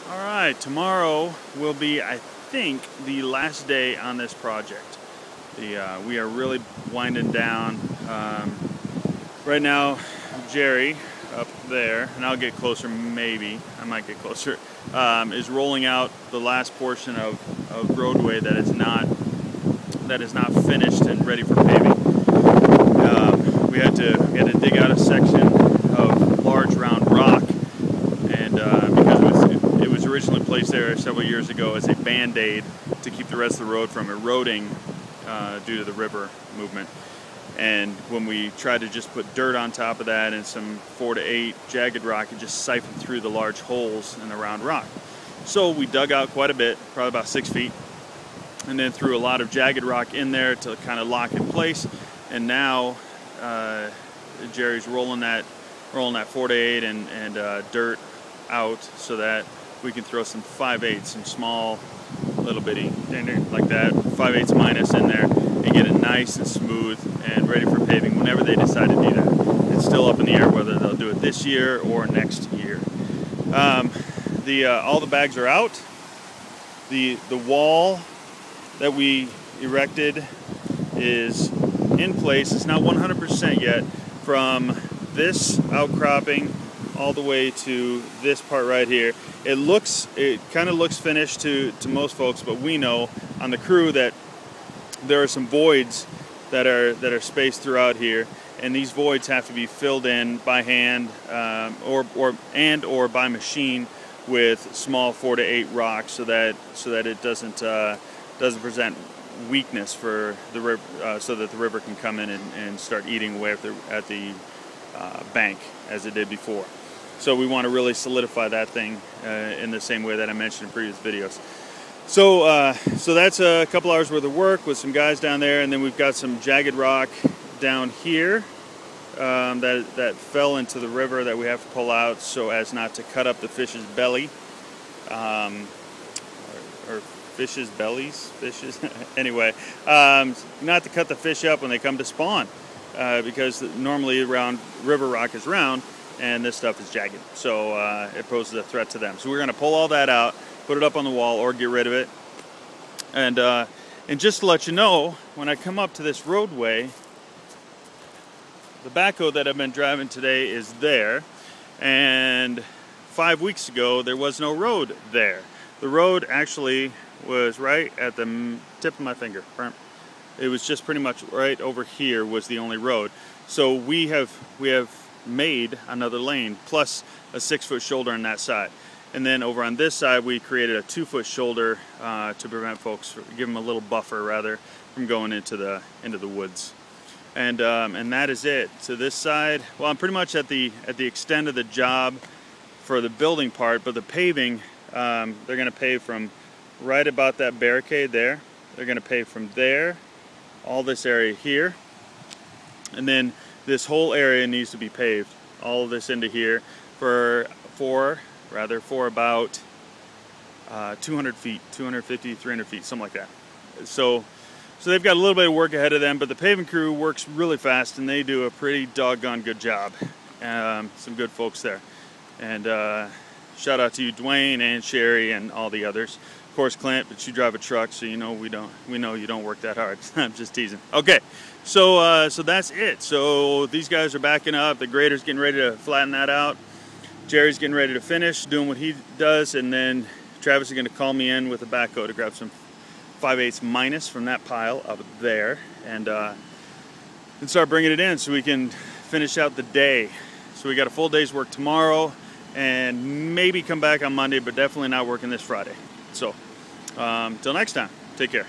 All right, tomorrow will be, I think, the last day on this project. We are really winding down. Right now, Jerry up there, and I'll get closer, maybe, I might get closer, is rolling out the last portion of roadway that is not finished and ready for paving. We had to dig out a section of large round rock, and because it was originally placed there several years ago as a band-aid to keep the rest of the road from eroding due to the river movement. And when we tried to just put dirt on top of that and some 4 to 8 jagged rock, it just siphoned through the large holes in the round rock. So we dug out quite a bit, probably about 6 feet, and then threw a lot of jagged rock in there to kind of lock in place. And now Jerry's rolling that 4 to 8 and dirt out so that we can throw some 5/8, some small little bitty like that 5/8 minus in there, and get it nice and smooth and ready for paving whenever they decide to do that. It's still up in the air whether they'll do it this year or next year. All the bags are out. The wall that we erected is in place. It's not 100% yet from this outcropping all the way to this part right here. It kind of looks finished to most folks, but we know on the crew that there are some voids that are spaced throughout here, and these voids have to be filled in by hand or by machine with small 4 to 8 rocks, so that it doesn't present weakness for the river, so that the river can come in and start eating away at the bank as it did before. So we want to really solidify that thing in the same way that I mentioned in previous videos. So that's a couple hours worth of work with some guys down there, and then we've got some jagged rock down here that fell into the river that we have to pull out so as not to cut up the fish's belly, or fish's bellies, anyway, not to cut the fish up when they come to spawn, because normally around river rock is round and this stuff is jagged, so it poses a threat to them. So we're going to pull all that out, put it up on the wall, or get rid of it. And just to let you know, when I come up to this roadway, the backhoe that I've been driving today is there, and 5 weeks ago there was no road there. The road actually was right at the tip of my finger. It was just pretty much right over here was the only road. So we have made another lane plus a 6-foot shoulder on that side, and then over on this side we created a 2-foot shoulder to prevent folks, give them a little buffer rather, from going into the woods. And that is it. So this side, well, I'm pretty much at the extent of the job for the building part, but the paving, they're going to pave from right about that barricade there. They're going to pave from there, all this area here, and then this whole area needs to be paved, all of this into here, for about 200 feet, 250, 300 feet, something like that. So they've got a little bit of work ahead of them, but the paving crew works really fast, and they do a pretty doggone good job. Some good folks there. And shout out to you, Dwayne and Sherry and all the others. Of course, Clint, but you drive a truck, so we know you don't work that hard. I'm just teasing. Okay, so that's it. So these guys are backing up. The grader's getting ready to flatten that out. Jerry's getting ready to finish doing what he does, and then Travis is going to call me in with a backhoe to grab some 5/8 minus from that pile up there, and start bringing it in so we can finish out the day. So we got a full day's work tomorrow, and maybe come back on Monday, but definitely not working this Friday. So, till next time, take care.